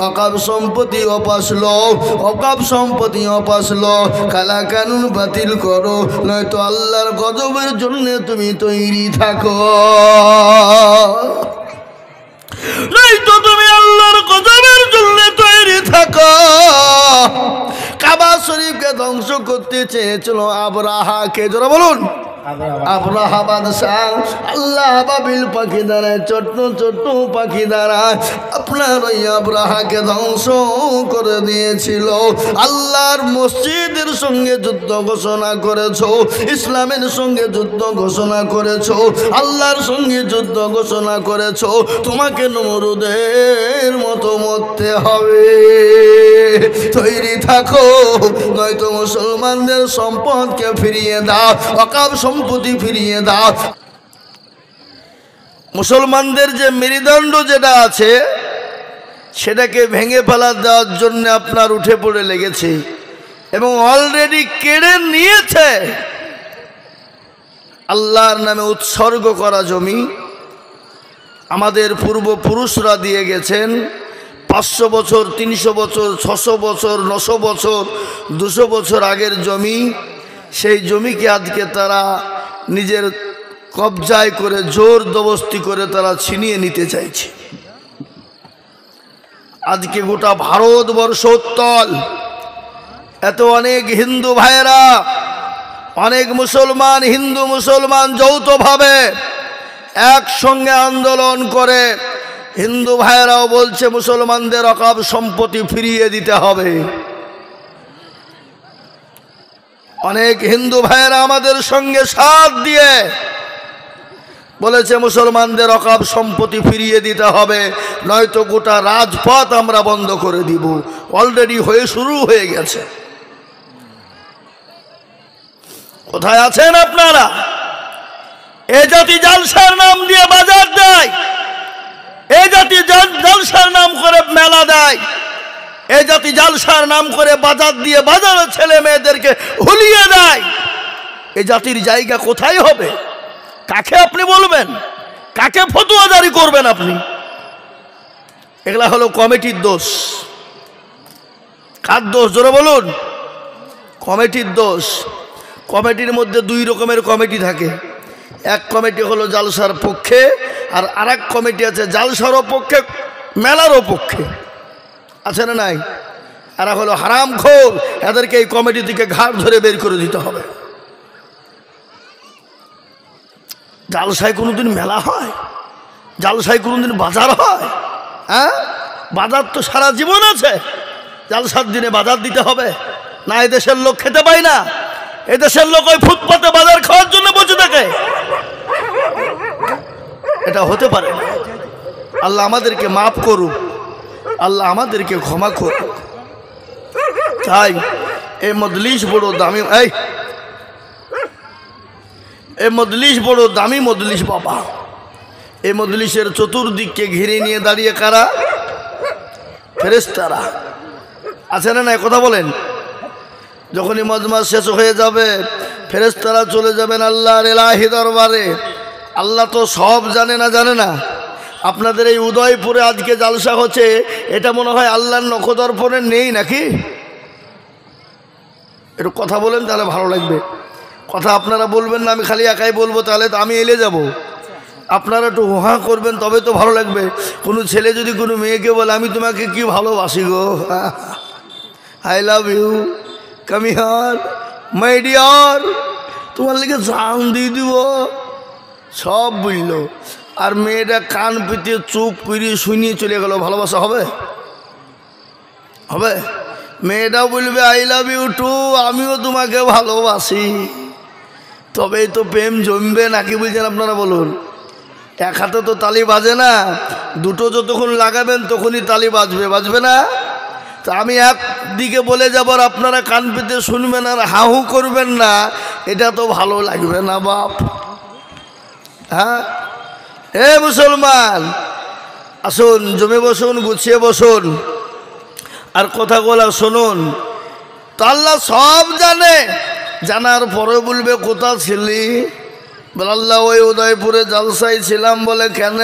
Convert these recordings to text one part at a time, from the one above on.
অকাপ সম্পত্তি অপাসল কালা কানুন বাতিল করো, নয়তো আল্লাহর গজবের জন্য তুমি তৈরি থাকো, নয়তো তুমি আল্লাহর গজবের জন্য তৈরি থাকো। কাবা শরীফকে ধ্বংস করতে চেয়েছিল আবরাহাকে, জোরে বলুন আবরাহা বাদশাহ। আল্লাহ বাবিল পাখি দ্বারায়, ছোট্ট ছোট্ট পাখি দ্বারায় আপনার ওই আবরাহাকে ধ্বংস করে দিয়েছিল। আল্লাহর মসজিদের সঙ্গে যুদ্ধ ঘোষণা করেছো, ইসলামের সঙ্গে যুদ্ধ ঘোষণা করেছো, আল্লাহর সঙ্গে যুদ্ধ ঘোষণা করেছো, তোমাকে নমরুদের মতো মরতে হবে। তৈরি থাকো, নয়তো মুসলমানদের সম্পদকে ফিরিয়ে দাও, ওয়াকফ সম্পত্তি ফিরিয়ে দাও। মুসলমানদের যে মেরুদণ্ড যেটা আছে সেটাকে ভেঙে ফেলা দেওয়ার জন্য আপনার উঠে পড়ে লেগেছে এবং অলরেডি কেড়ে নিয়েছে। আল্লাহর নামে উৎসর্গ করা জমি আমাদের পূর্বপুরুষরা দিয়ে গেছেন। 500 বছর, 300 বছর, 600 বছর, 900 বছর, 200 বছর আগের জমি, সেই জমিকে আজকে তারা নিজের কবজায় করে জোর জবরদস্তি করে তারা ছিনিয়ে নিতে চাইছে। আজকে গোটা ভারতবর্ষ উত্তাল, এত অনেক হিন্দু ভাইয়েরা, অনেক মুসলমান, হিন্দু মুসলমান যৌথভাবে একসঙ্গে আন্দোলন করে হিন্দু ভাইয়েরাও বলছে মুসলমানদের ওয়াকফ সম্পত্তি ফিরিয়ে দিতে হবে। অনেক হিন্দু ভাইয়েরা আমাদের সঙ্গে সাথ দিয়ে বলেছে মুসলমানদের ওয়াকফ সম্পত্তি ফিরিয়ে দিতে হবে, নয়তো গোটা রাজপথ আমরা বন্ধ করে দিব। অলরেডি শুরু হয়ে গেছে। কোথায় আছেন আপনারা? এ জাতি জালসার নাম দিয়ে বাজার দেয়, এই জাতি জালসার নাম করে মেলা দেয়, এই জাতি জালসার নাম করে বাজার দিয়ে বাজারের ছেলে মেয়েদেরকে হুলিয়ে দেয়। এই জাতির জায়গা কোথায় হবে? কাকে আপনি বলবেন? কাকে ফতোয়া জারি করবেন আপনি? এগুলা হলো কমিটির দোষ। কার দোষ? জোরে বলুন। কমিটির দোষ। কমিটির মধ্যে 2 রকমের কমিটি থাকে। এক কমিটি হলো জালসার পক্ষে, আর আরেক কমিটি আছে জালসারও পক্ষে, মেলারও পক্ষে। আছে না নাই? এরা হলো হারামখোর, এদেরকে এই কমিটি থেকে ঘাট ধরে বের করে দিতে হবে। জালসায় কোনোদিন মেলা হয়? জালসায় কোনোদিন বাজার হয়? হ্যাঁ, বাজার তো সারা জীবন আছে। জালসার দিনে বাজার দিতে হবে না? এদেশের লোক খেতে পায় না? এদেশের লোক ওই ফুটপাতে বাজার খাওয়ার জন্য বসে থাকে? এটা হতে পারে না। আল্লাহ আমাদেরকে মাফ করুক, আল্লাহ আমাদেরকে ক্ষমা করুক। তাই এই মজলিস বড় দামি, এই মজলিস বড় দামি মজলিস বাবা। এই মজলিসের চতুর্দিককে ঘিরে নিয়ে দাঁড়িয়ে কারা? ফেরেশতারা। আছে না নাই? কথা বলেন। যখনই মজমা শেষ হয়ে যাবে ফেরেশতারা চলে যাবেন আল্লাহর ইলাহি দরবারে। আল্লাহ তো সব জানে না? জানে না? আপনাদের এই উদয়পুরে আজকে জালসা হচ্ছে, এটা মনে হয় আল্লাহর নখদর্পণে নেই নাকি? একটু কথা বলেন, তাহলে ভালো লাগবে। কথা আপনারা বলবেন না, আমি খালি একাই বলবো, তাহলে তো আমি এলে যাব। আপনারা একটু হুহা করবেন, তবে তো ভালো লাগবে। কোনো ছেলে যদি কোনো মেয়েকে বলে আমি তোমাকে কি ভালোবাসি গো, I love you, come here my dear, তোমার লিগে জান দিয়ে দিব, সব বুঝল, আর মেয়েটা কান পেতে চুপ করে শুনিয়ে চলে গেল, ভালোবাসা হবে? হবে? মেয়েটাও বলবে আই লাভ ইউ টু, আমিও তোমাকে ভালোবাসি, তবেই তো প্রেম জমবে নাকি? বুঝছেন আপনারা? বলুন। এক হাতে তো তালি বাজে না, দুটো যতক্ষণ লাগাবেন তখনই তালি বাজবে, বাজবে না? তা আমি একদিকে বলে যাব আর আপনারা কান পেতে শুনবেন আর হাহু করবেন না, এটা তো ভালো লাগবে না বাপ। হ্যাঁ, হে মুসলমান, আসুন, জমে বসুন, গুছিয়ে বসুন, আর কথাগুলো শুনুন। তো আল্লাহ সব জানে, জানার পরে বলবে কোথা ছিলি? বলে আল্লাহ ওই উদয়পুরে জালসায় ছিলাম। বলে কেন?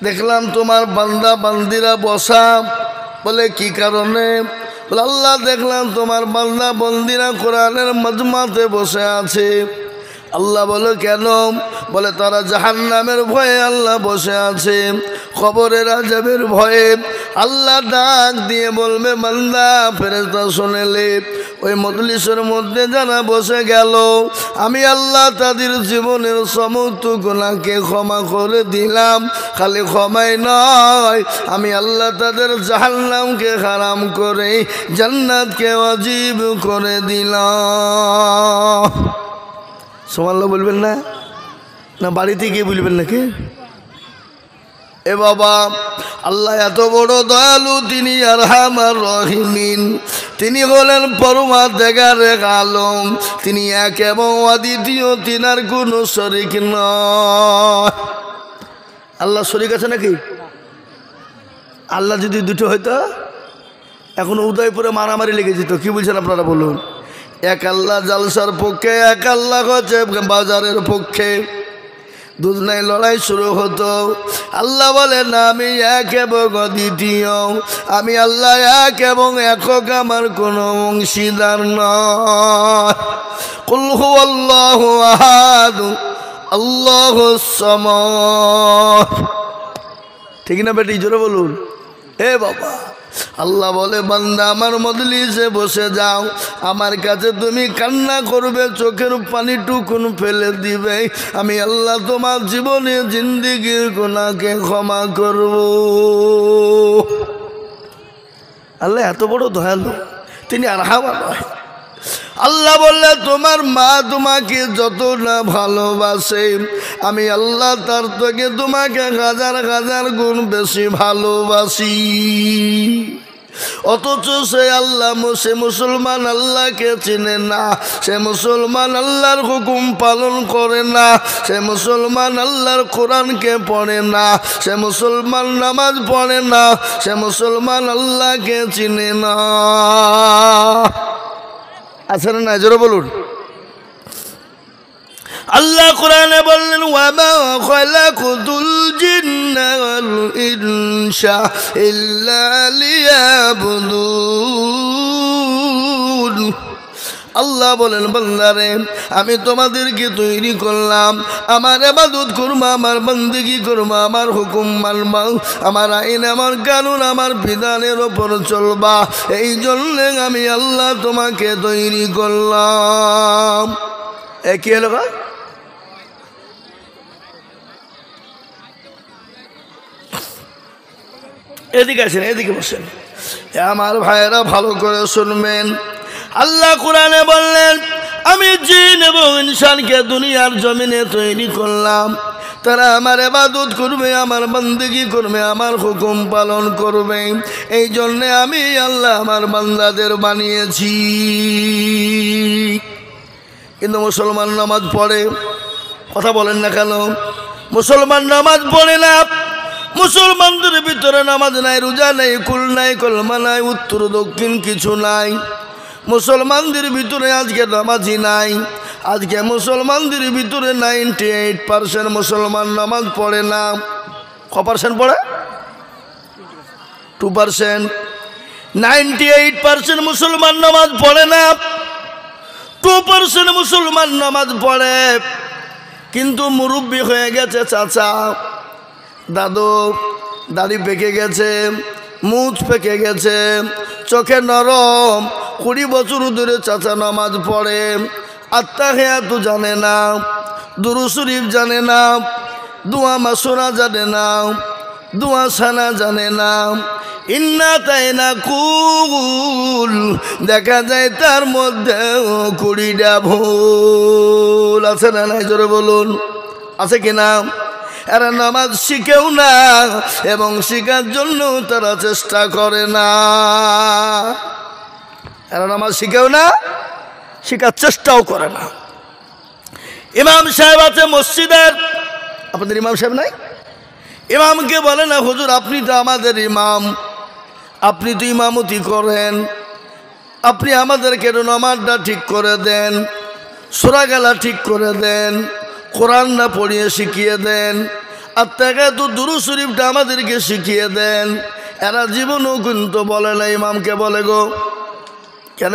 দেখলাম তোমার বান্দা বান্দিরা বসা। বলে কি কারণে? বলে আল্লাহ দেখলাম তোমার বান্দা বান্দিরা কোরআনের মজমাতে বসে আছে। আল্লাহ বলে কেন? বলে তারা জাহান্নামের ভয়ে আল্লাহ বসে আছে, কবরের আযাবের ভয়ে। আল্লাহ ডাক দিয়ে বলবে বান্দা ফেরেশতা শুনেলে ওই মজলিসের মধ্যে যারা বসে গেল আমি আল্লাহ তাদের জীবনের সমস্ত গুনাহকে ক্ষমা করে দিলাম। খালি ক্ষমাই নয়, আমি আল্লাহ তাদের জাহান্নামকে হারাম করে জান্নাতকে ওয়াজিব করে দিলাম। সুবহানাল্লাহ বলবেন না? না বাড়িতে গিয়ে বলবেন নাকি? এ বাবা, আল্লাহ এত বড় দয়ালু, তিনি আরহামার রহিমিন, তিনি হলেন পরমাধিকারের আলম, তিনি এক এবং অদ্বিতীয়, তিনার কোনো শরীক নয়। আল্লাহ শরীক আছে নাকি? আল্লাহ যদি দুটো হইতো এখন উদয়পুরে মারামারি লেগে যেত। কি বলছেন আপনারা বলুন? এক আল্লাহ জালসার পক্ষে, এক আল্লাহ হচ্ছে বাজারের পক্ষে, দুজনাই লড়াই শুরু হতো। আল্লাহ বলে না আমি এক এবং অদ্বিতীয়, আমি আল্লাহ এক এবং একক, আমার কোনো অংশীদার নয়। কুল হুয়াল্লাহু আহাদ আল্লাহুস সামাদ। ঠিক না বেটি? জোরে বলুন। এ বাবা, আল্লাহ বলে বান্দা আমার মজলিসে বসে যাও, আমার কাছে তুমি কান্না করবে, চোখের পানিটুকুন ফেলে দিবে, আমি আল্লাহ তোমার জীবনে জিন্দেগির গুনাহকে ক্ষমা করব। আল্লাহ এত বড় দয়ালু, তিনি আরহামার রহিম। আল্লাহ বললে তোমার মা তোমাকে যত না ভালোবাসে আমি আল্লাহ তার থেকে তোমাকে হাজার হাজার গুণ বেশি ভালোবাসি। অথচ সে আল্লাহ, সে মুসলমান আল্লাহকে চিনে না, সে মুসলমান আল্লাহর হুকুম পালন করে না, সে মুসলমান আল্লাহর কোরআনকে পড়ে না, সে মুসলমান নামাজ পড়ে না, সে মুসলমান আল্লাহকে চিনে না। আছে না? না জোরে বলুন। আল্লাহ কোরআনে বললেন ওয়ামা খালাকুতুল জিন্না ওয়াল ইনসা ইল্লা লিয়াবুদুন। আল্লাহ বলেন বান্দারে আমি তোমাদেরকে তৈরি করলাম আমার ইবাদত করবা, আমার বন্দেগী করবা, আমার হুকুম মানবা, আমার আইন, আমার কানুন, আমার বিধানের ওপর চলবা, এই জন্য আমি আল্লাহ তোমাকে তৈরি করলাম। কি হলো? এদিকে আসেন, এদিকে বসেন। আমার ভাইয়েরা ভালো করে শুনবেন। আল্লাহ কোরআনে বললেন আমি জিন এবং ইনসানকে দুনিয়ার জমিনে তৈরি করলাম, তারা আমার ইবাদত করবে, আমার বন্দেগী করবে, আমার হুকুম পালন করবে, এই জন্যে আমি আল্লাহ আমার বান্দাদের বানিয়েছি। কিন্তু মুসলমান নামাজ পড়ে, কথা বলেন না কেন? মুসলমান নামাজ পড়ে না, মুসলমানদের ভিতরে নামাজ নাই, রোজা নাই, কুল নাই, কলমা নাই, উত্তর দক্ষিণ কিছু নাই। মুসলমানদের ভিতরে আজকে নামাজি নাই। আজকে মুসলমানদের ভিতরে 98% মুসলমান নামাজ পড়ে না। ক% পড়ে? 2%। 98% মুসলমান নামাজ পড়ে না, 2% মুসলমান নামাজ পড়ে। কিন্তু মুরব্বী হয়ে গেছে চাচা, দাদু, দাড়ি পেকে গেছে, মুখ পেকে গেছে, চোখে নরম, 20 বছর ধরে চাচা নামাজ পড়ে, আত্তাহিয়াত জানে না, দুরূদ শরীফ জানে না, দোয়া মাসুরা জানে না, দোয়া সানা জানে না, ইন্না তাইনা কুল দেখা যায় তার মধ্যে 20টা ভুল আছে না? নাই জোরে বলুন, আছে কিনা? এরা নামাজ শিখেও না এবং শিখার জন্য তারা চেষ্টা করে না। এরা নামাজ শিখেও না, শিখার চেষ্টাও করে না। ইমাম সাহেব আছে মসজিদের, আপনাদের ইমাম সাহেব নাই? ইমামকে বলে না হুজুর আপনি তো আমাদের ইমাম, আপনি তো ইমামতি করেন, আপনি আমাদেরকে নামাজটা ঠিক করে দেন, সূরা গালা ঠিক করে দেন, কোরআন না পড়িয়ে শিখিয়ে দেন। আত্তাহিয়াতু দুরূদ শরীফটা আমাদেরকে শিখিয়ে দেন। এরা জীবনও কিন্তু বলে না, ইমামকে বলে গো কেন